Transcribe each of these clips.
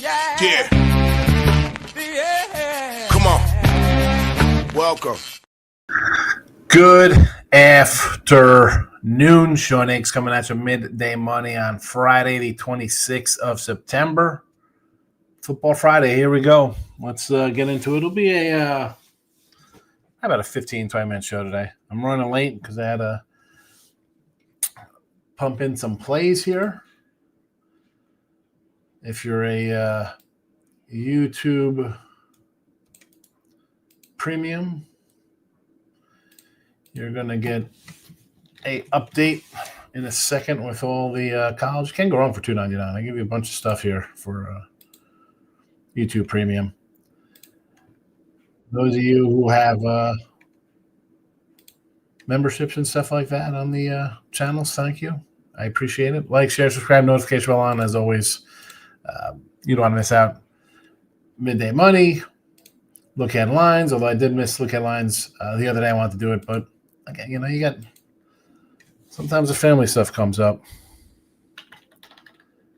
Yeah. Come on. Welcome. Good afternoon. Sean Higgs coming at you midday money on Friday, the 26th of September. Football Friday. Here we go. Let's get into it. It'll be about a 15, 20-minute show today. I'm running late because I had to pump in some plays here. If you're a YouTube premium, you're going to get a update in a second with all the college. You can go wrong for $2.99. I give you a bunch of stuff here for YouTube premium. Those of you who have memberships and stuff like that on the channels, thank you. I appreciate it. Like, share, subscribe, notification bell on. As always, you don't want to miss out. Midday money, look at lines. Although I did miss look at lines the other day, I wanted to do it, but again, you got sometimes the family stuff comes up.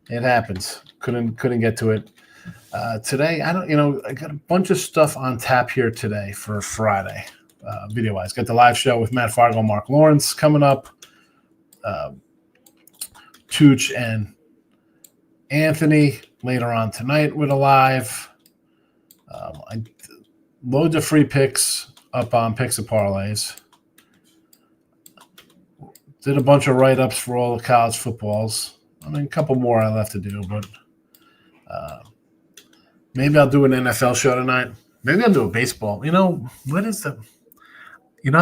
It happens. Couldn't get to it today. I got a bunch of stuff on tap here today for Friday, video wise. Got the live show with Matt Fargo, Mark Lawrence coming up. Tooch and Anthony later on tonight with a live. Loads of free picks up on Picks and Parlays. Did a bunch of write-ups for all the college footballs. I mean, a couple more I left to do, but maybe I'll do an NFL show tonight. Maybe I'll do a baseball. I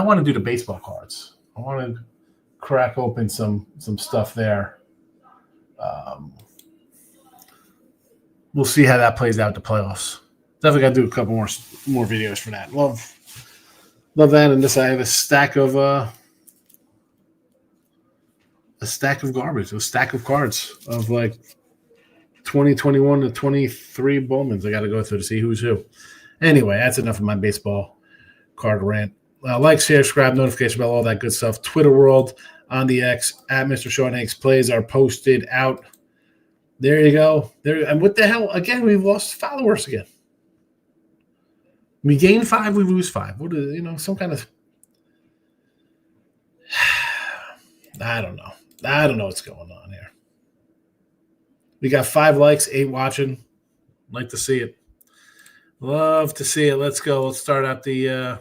want to do the baseball cards. I want to crack open some stuff there. We'll see how that plays out the playoffs. Definitely got to do a couple more videos for that. Love that. And this, I have a stack of garbage, a stack of cards of like 2021 to 23 Bowmans. I got to go through to see who's who. Anyway, that's enough of my baseball card rant. Like, share, subscribe, notification bell, all that good stuff. Twitter world on the X at Mr. Sean Higgs plays are posted out. There you go. There, and what the hell? Again, we've lost followers again. We gain 5, we lose 5. What is, some kind of I don't know. I don't know what's going on here. We got 5 likes, 8 watching. Like to see it. Love to see it. Let's go. Let's start out the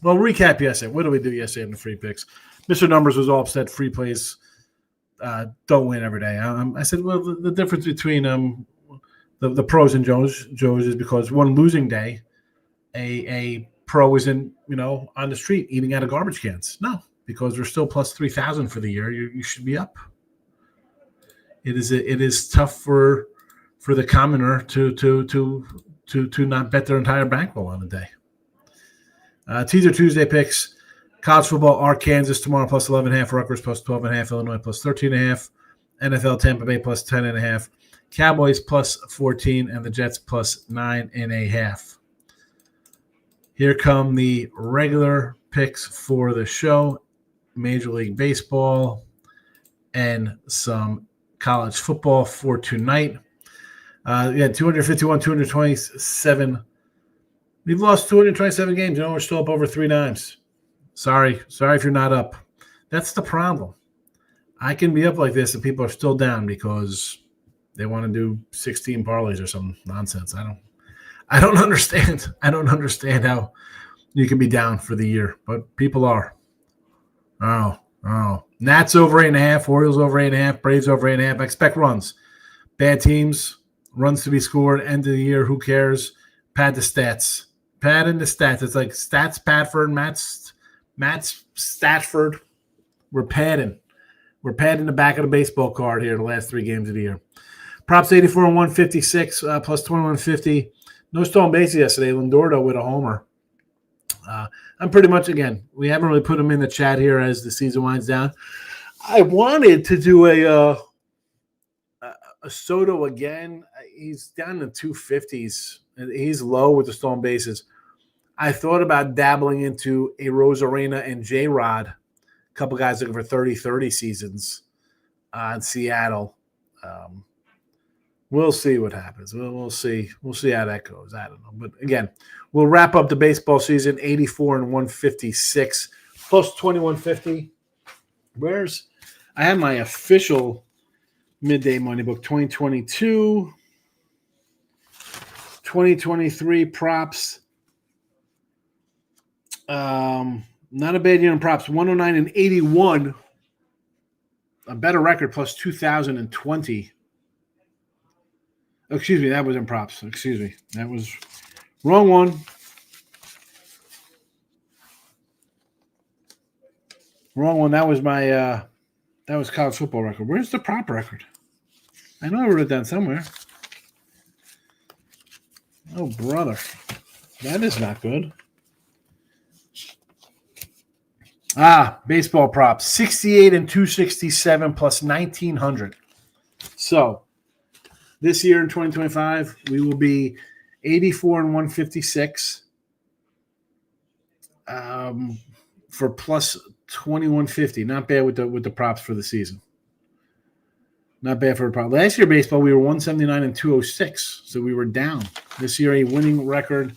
recap yesterday. What did we do yesterday in the free picks? Mr. Numbers was all upset. Free plays don't win every day. I said, well, the difference between the pros and Joes is because one losing day, a pro isn't on the street eating out of garbage cans. No, because we're still plus 3,000 for the year. You should be up. It is tough for the commoner to not bet their entire bankroll on a day. Teaser Tuesday picks. College football, Arkansas tomorrow plus 11.5, Rutgers plus 12.5, Illinois plus 13.5, NFL Tampa Bay plus 10.5, Cowboys plus 14, and the Jets plus 9.5. Here come the regular picks for the show. Major League Baseball and some college football for tonight. 251, 227. We've lost 227 games. We're still up over 3 times. Sorry if you're not up. That's the problem. I can be up like this and people are still down because they want to do 16 parlays or some nonsense. I don't understand. I don't understand how you can be down for the year, but people are. Oh. Nats over 8.5, Orioles over 8.5, Braves over 8.5. I expect runs. Bad teams, runs to be scored, end of the year, who cares? Pad the stats. Pad in the stats. It's like Stats Padford, Matt's Statford. We're padding. We're padding the back of the baseball card here the last 3 games of the year. Props 84 and 156 plus 2150. No stolen bases yesterday. Lindor with a homer. I'm pretty much, again, we haven't really put him in the chat here as the season winds down. I wanted to do a Soto again. He's down in the 250s. He's low with the stolen bases. I thought about dabbling into a Rosarena and J-Rod, a couple guys looking for 30-30 seasons in Seattle. We'll see what happens. We'll see. We'll see how that goes. I don't know. But again, we'll wrap up the baseball season 84 and 156 plus 2150. I have my official midday money book 2022, 2023 props. Not a bad year in props. 109 and 81. A better record plus 2020. Excuse me, that was in props. Excuse me. That was wrong one. Wrong one. That was my that was college football record. Where's the prop record? I know I wrote it down somewhere. Oh, brother. That is not good. Baseball props. 68 and 267 plus 1900. So this year in 2025, we will be 84 and 156 for plus 2150. Not bad with the props for the season. Not bad for the prop. Last year baseball, we were 179 and 206, so we were down. This year, a winning record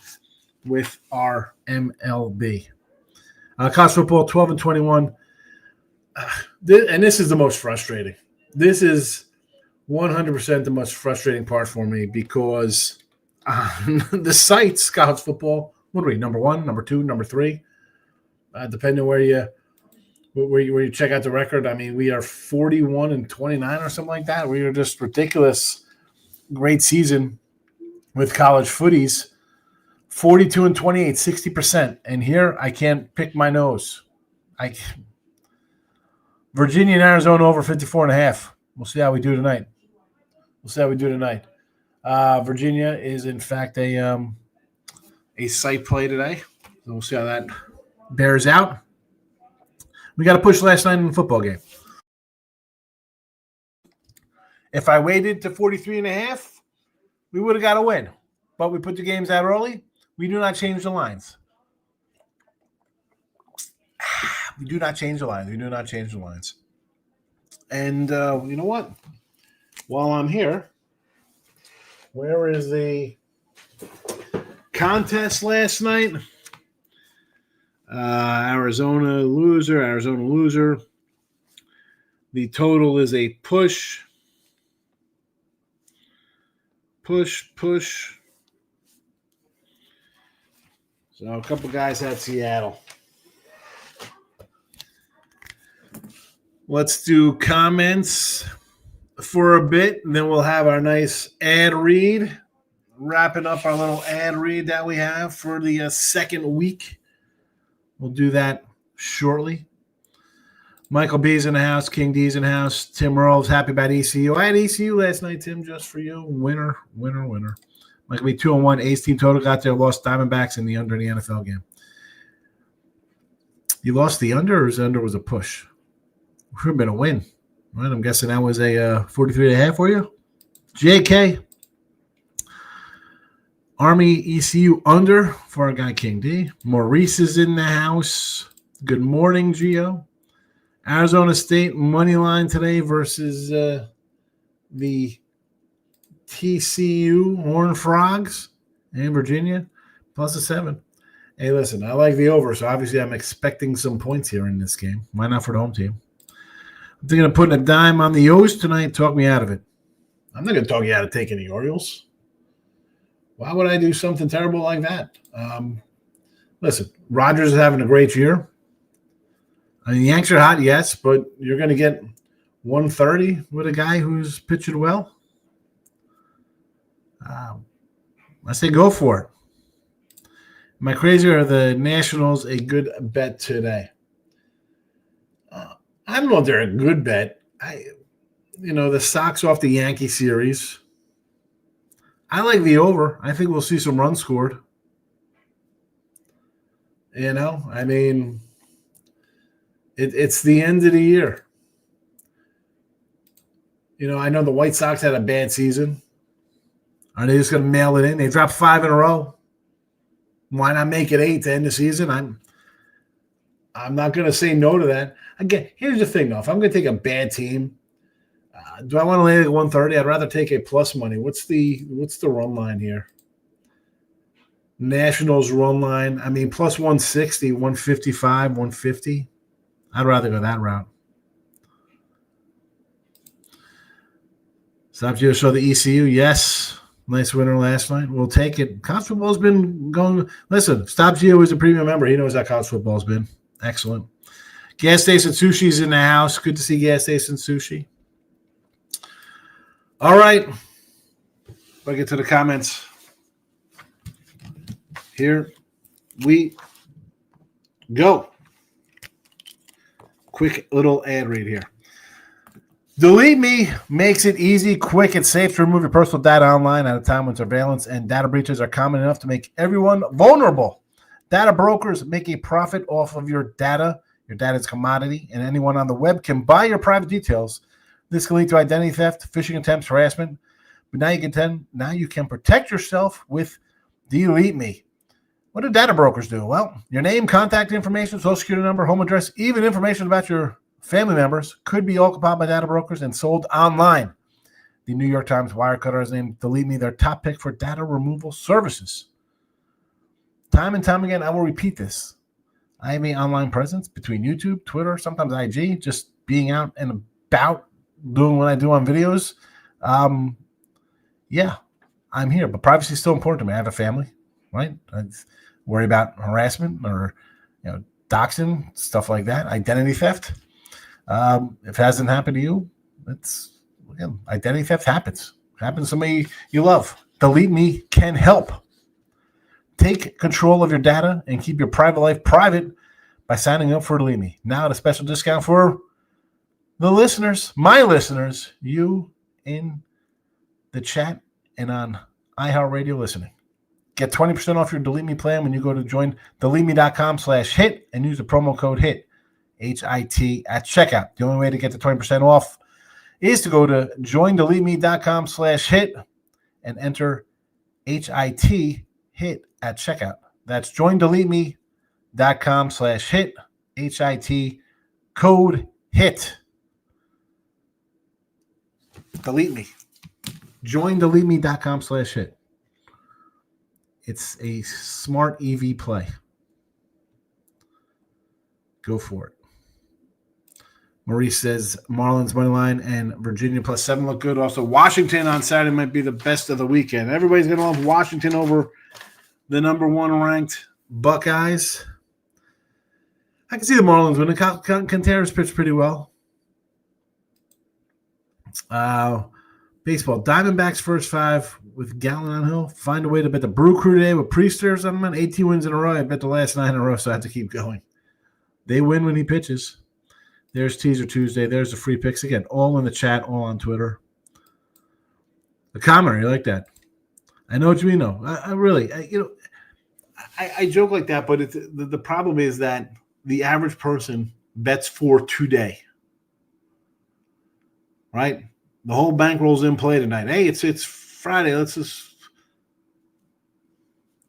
with our MLB. College football, 12 and 21. And this is the most frustrating. This is 100% the most frustrating part for me because the sites, college football, what are we, number 1, number 2, number 3? Depending on where you check out the record. I mean, we are 41 and 29 or something like that. We are just ridiculous. Great season with college footies. 42 and 28, 60%. And here I can't pick my nose. Virginia and Arizona over 54.5. We'll see how we do tonight. Virginia is, in fact, a site play today. So we'll see how that bears out. We got to push last night in the football game. If I waited to 43.5, we would have got a win. But we put the games out early. We do not change the lines. We do not change the lines. And you know what? While I'm here, where is the contest last night? Arizona loser. The total is a push. So a couple guys had Seattle. Let's do comments for a bit, and then we'll have our nice ad read. Wrapping up our little ad read that we have for the second week. We'll do that shortly. Michael B's in the house. King D's in the house. Tim Earl's happy about ECU. I had ECU last night, Tim, just for you. Winner. Michael B 2-1. Ace team total got there. Lost Diamondbacks in the under in the NFL game. You lost the under, or the under was a push? Would have been a win. Right, I'm guessing that was a 43.5 for you. JK. Army ECU under for our guy King D. Maurice is in the house. Good morning, Gio. Arizona State money line today versus the TCU Horned Frogs and Virginia plus a 7. Hey, listen, I like the over, so obviously I'm expecting some points here in this game. Why not for the home team? I'm thinking of putting a dime on the O's tonight. Talk me out of it. I'm not going to talk you out of taking the Orioles. Why would I do something terrible like that? Listen, Rodgers is having a great year. I mean, the Yanks are hot, yes, but you're going to get 130 with a guy who's pitching well. I say go for it. Am I crazy, or are the Nationals a good bet today? I don't know if they're a good bet. The Sox off the Yankee series. I like the over. I think we'll see some runs scored. I mean, it's the end of the year. I know the White Sox had a bad season. Are they just going to mail it in? They dropped 5 in a row. Why not make it 8 to end the season? I'm not going to say no to that. Again, here's the thing, though. If I'm going to take a bad team, Do I want to lay at 130? I'd rather take a plus money. What's the run line here? Nationals run line. I mean, plus 160, 155, 150. I'd rather go that route. Stop Gio show the ECU. Yes. Nice winner last night. We'll take it. College football's been going. Listen, Stop Gio is a premium member. He knows how college football's been. Excellent. Gas Station Sushi's in the house. Good to see Gas Station Sushi. All right. I'll get to the comments. Here we go. Quick little ad read here. Delete Me makes it easy, quick, and safe to remove your personal data online at a time when surveillance and data breaches are common enough to make everyone vulnerable. Data brokers make a profit off of your data. Your data is commodity, and anyone on the web can buy your private details. This can lead to identity theft, phishing attempts, harassment. But now you can protect yourself with Delete Me. What do data brokers do? Well, your name, contact information, social security number, home address, even information about your family members could be all compiled by data brokers and sold online. The New York Times Wirecutter has named Delete Me their top pick for data removal services. Time and time again, I will repeat this. I have an online presence between YouTube, Twitter, sometimes IG, just being out and about doing what I do on videos. Yeah, I'm here, but privacy is still important to me. I have a family, right? I worry about harassment or doxing, stuff like that, identity theft. If it hasn't happened to you, identity theft happens. It happens to somebody you love. Delete Me can help. Take control of your data and keep your private life private by signing up for Delete Me. Now at a special discount for the listeners, my listeners, you in the chat and on iHeartRadio listening. Get 20% off your Delete Me plan when you go to join deleteme.com/hit and use the promo code HIT, HIT at checkout. The only way to get the 20% off is to go to joindeleteme.com/hit and enter HIT HIT at checkout. That's joindeleteme.com/hit, HIT, code HIT. Delete Me. Joindeleteme.com/hit. It's a smart EV play. Go for it. Maurice says Marlins money line and Virginia +7 look good. Also, Washington on Saturday might be the best of the weekend. Everybody's going to love Washington over the number one ranked Buckeyes. I can see the Marlins winning. Contreras pitched pretty well. Baseball. Diamondbacks first 5 with Gallen on hill. Find a way to bet the Brew Crew today with Priesters on them. 18 wins in a row. I bet the last 9 in a row, so I have to keep going. They win when he pitches. There's Teaser Tuesday. There's the free picks. Again, all in the chat, all on Twitter. The commenter, you like that? I know what you mean, though. I joke like that, but the problem is that the average person bets for today, right? The whole bankroll's in play tonight. Hey, it's Friday. Let's just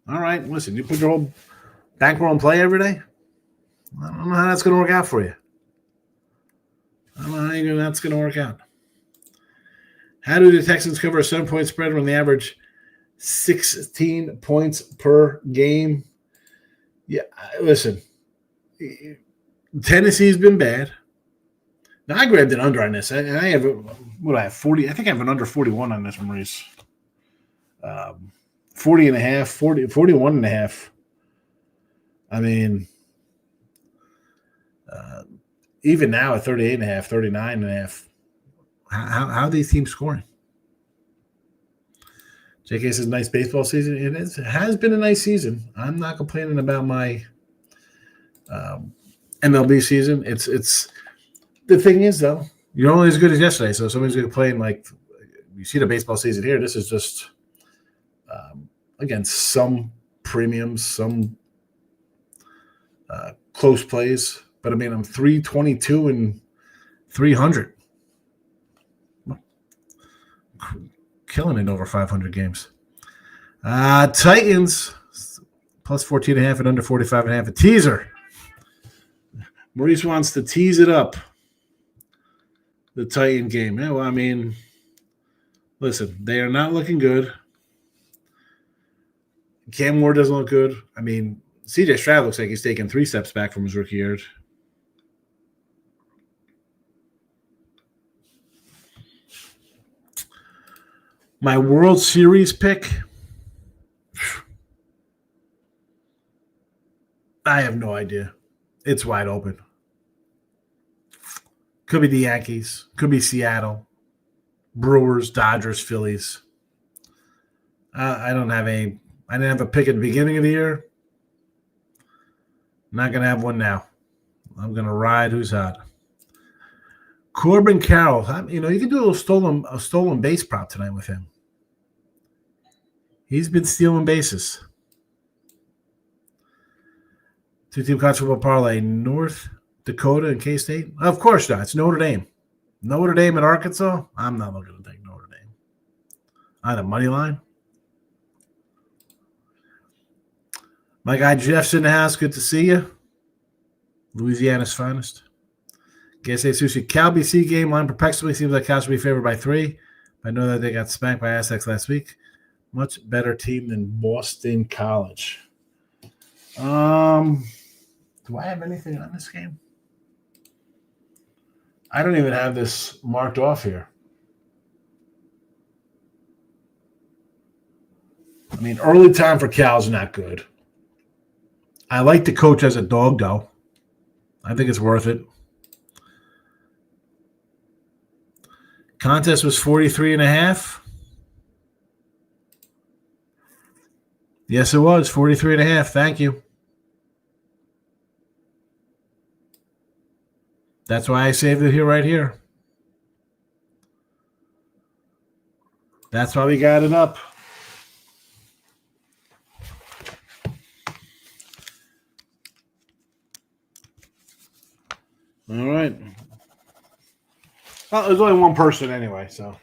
all right. Listen, you put your whole bankroll in play every day. I don't know how that's going to work out for you. I don't know how that's going to work out. How do the Texans cover a 7-point spread when they average 16 points per game? Yeah, listen. Tennessee's been bad. Now, I grabbed an under on this. I have, 40? I think I have an under 41 on this, Maurice. 40 and a half, 41 and a half. I mean, even now at 38 and a half, 39 and a half, how are these teams scoring? JK says nice baseball season. It has been a nice season. I'm not complaining about my MLB season. It's the thing is, though, you're only as good as yesterday. So somebody's going to play in, like, you see the baseball season here. This is just, again, some premiums, some close plays. But, I mean, I'm 322 and 300. Killing it over 500 games. Titans, plus 14.5 and under 45.5. A teaser. Maurice wants to tease it up. the Titan game. Yeah, well, I mean, listen, they are not looking good. Cam Ward doesn't look good. I mean, CJ Stroud looks like he's taken 3 steps back from his rookie year. My World Series pick, I have no idea. It's wide open. Could be the Yankees. Could be Seattle. Brewers, Dodgers, Phillies. I didn't have a pick at the beginning of the year. I'm not going to have one now. I'm going to ride who's hot. Corbin Carroll. You can do a stolen base prop tonight with him. He's been stealing bases. 2-team college football parlay. North Dakota and K-State? Of course not. It's Notre Dame. Notre Dame and Arkansas? I'm not looking to take Notre Dame. On the money line. My guy Jeff's in the house. Good to see you. Louisiana's finest. KSA Sushi. Cal BC game line perplexingly seems like Cal should be favored by 3. I know that they got spanked by Aztecs last week. Much better team than Boston College. Do I have anything on this game? I don't even have this marked off here. I mean, early time for Cal's not good. I like the coach as a dog, though. I think it's worth it. Contest was 43.5. Yes, it was 43.5. Thank you. That's why I saved it here, right here. That's why we got it up. All right. Well, there's only one person anyway, so.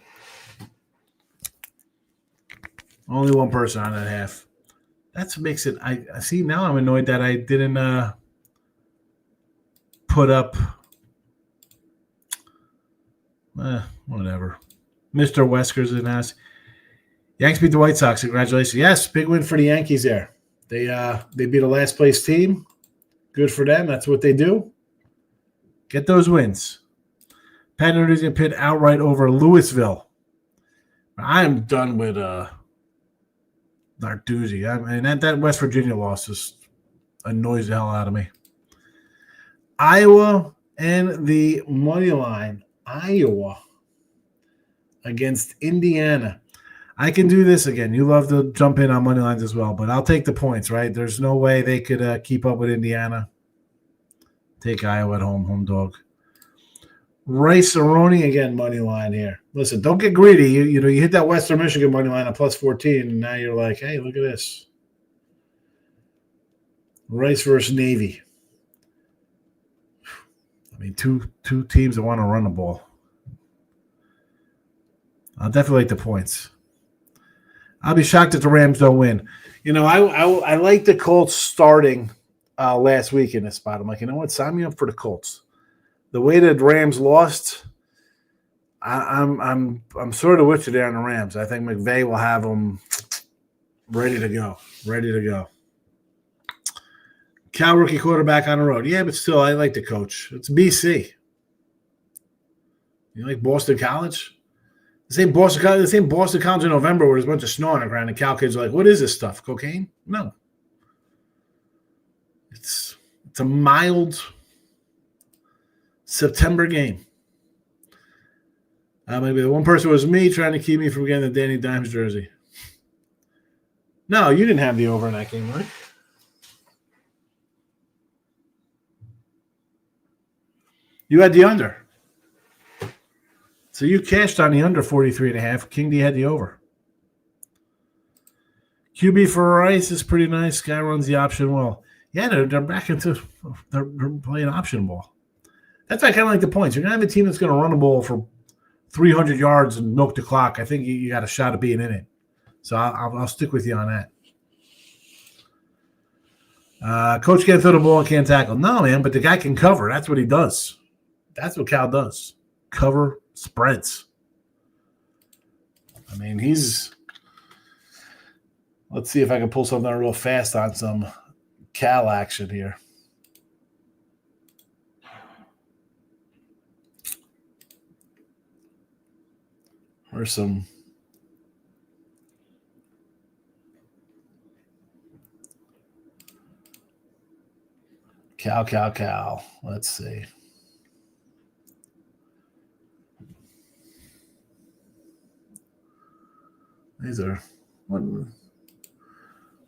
Only one person on that half. That's what makes it. I see now I'm annoyed that I didn't put up. Whatever. Mr. Wesker's in us. Yankees beat the White Sox. Congratulations. Yes, big win for the Yankees there. They beat a last place team. Good for them. That's what they do. Get those wins. Pat Narduzzi and Pitt outright over Louisville. I am done with Narduzzi. I mean, that West Virginia loss just annoys the hell out of me. Iowa and the money line. Iowa against Indiana. I can do this again. You love to jump in on money lines as well, but I'll take the points, right? There's no way they could keep up with Indiana. Take Iowa at home dog. Rice Aroni again, money line here. Listen, don't get greedy. You hit that Western Michigan money line at plus 14, and now you're like, hey, look at this. Rice versus Navy. I mean, two teams that want to run the ball. I'll definitely like the points. I'll be shocked if the Rams don't win. I like the Colts starting last week in this spot. I'm like, you know what? Sign me up for the Colts. The way that Rams lost, I'm sort of with you there on the Rams. I think McVay will have them ready to go. Ready to go. Cal rookie quarterback on the road. Yeah, but still, I like the coach. It's BC. You like Boston College? The same Boston College in November where there's a bunch of snow on the ground, and Cal kids are like, what is this stuff? Cocaine? No. It's a mild September game. Maybe the one person was me trying to keep me from getting the Danny Dimes jersey. No, you didn't have the over in that game, right? You had the under. So you cashed on the under 43.5. King D had the over. QB for Rice is pretty nice. Guy runs the option well. Yeah, they're back into they're playing option ball. That's why I kind of like the points. You're going to have a team that's going to run the ball for 300 yards and milk the clock. I think you got a shot at being in it. So I'll stick with you on that. Coach can't throw the ball and can't tackle. No, man, but the guy can cover. That's what he does. That's what Cal does. cover spreads. I mean, let's see if I can pull something real fast on some Cal action here. Or some Cal. Let's see. These are what?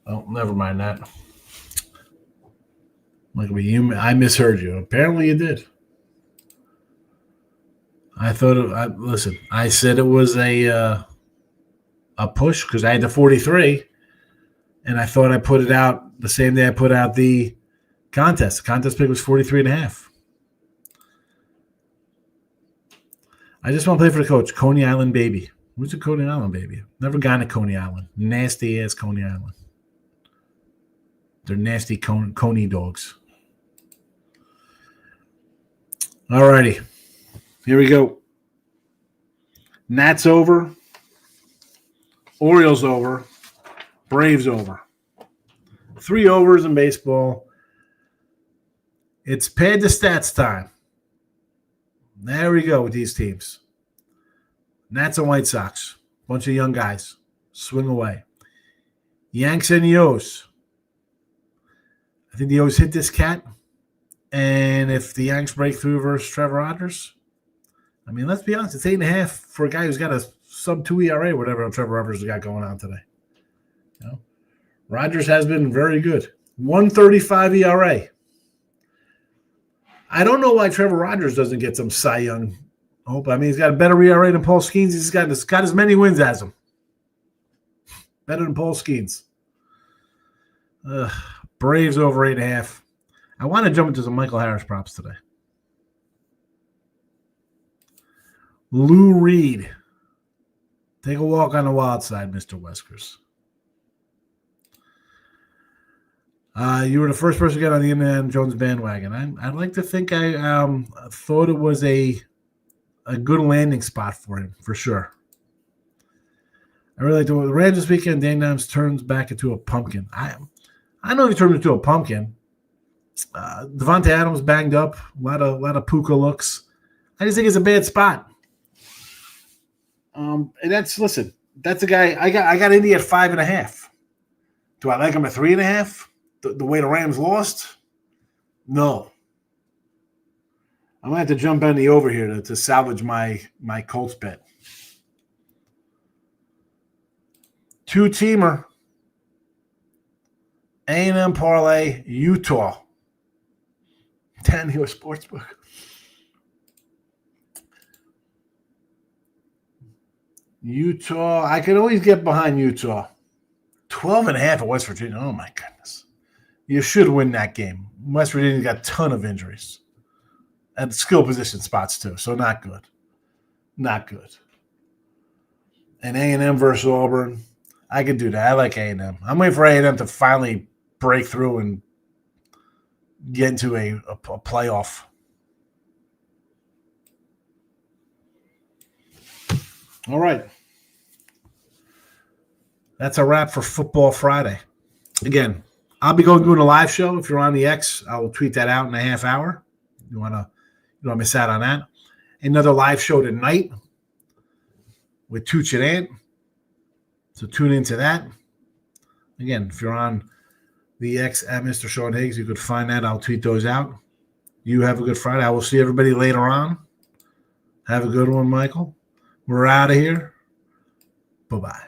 Oh, never mind that. I misheard you. Apparently, you did. I thought. Listen, I said it was a push because I had the 43, and I thought I put it out the same day I put out the contest. The contest pick was 43.5. I just want to play for the coach, Coney Island baby. Who's a Coney Island baby? Never gone to Coney Island. Nasty ass Coney Island. They're nasty Coney dogs. All righty. Here we go. Nats over. Orioles over. Braves over. 3 overs in baseball. It's pad the stats time. There we go with these teams. Nats and White Sox. Bunch of young guys. Swing away. Yanks and the O's. I think the O's hit this cat. And if the Yanks break through versus Trevor Rogers, I mean, let's be honest, it's 8.5 for a guy who's got a sub-2 ERA, whatever Trevor Rogers has got going on today. You know? Rogers has been very good. 1.35 ERA. I don't know why Trevor Rogers doesn't get some Cy Young hope. I mean, he's got a better ERA than Paul Skeens. He's got as many wins as him. Better than Paul Skeens. Braves over 8.5. I want to jump into some Michael Harris props today. Lou Reed. Take a walk on the wild side, Mr. Weskers. You were the first person to get on the Indiana Jones bandwagon. I'd like to think I thought it was a good landing spot for him, for sure. I really like the Rams this weekend. Dan Dimes turns back into a pumpkin. I know he turned into a pumpkin. Devontae Adams banged up. A lot of puka looks. I just think it's a bad spot. And that's a guy. I got Indy at 5.5. Do I like him at 3.5? The way the Rams lost? No. I'm gonna have to jump on the over here to salvage my Colts bet. 2-teamer. A&M parlay, Utah. 10 here sportsbook. Utah. I can always get behind Utah. 12.5 at West Virginia. Oh my goodness. You should win that game. West Virginia's got a ton of injuries. And skill position spots too. So not good. Not good. And A&M versus Auburn. I could do that. I like A&M. I'm waiting for A&M to finally break through and get into a playoff. All right. That's a wrap for Football Friday. Again, I'll be doing a live show. If you're on the X, I will tweet that out in a half hour. You don't want to miss out on that. Another live show tonight with Tooch and Ant. So tune into that. Again, if you're on the X at Mr. Sean Higgs, you could find that. I'll tweet those out. You have a good Friday. I will see everybody later on. Have a good one, Michael. We're out of here. Bye-bye.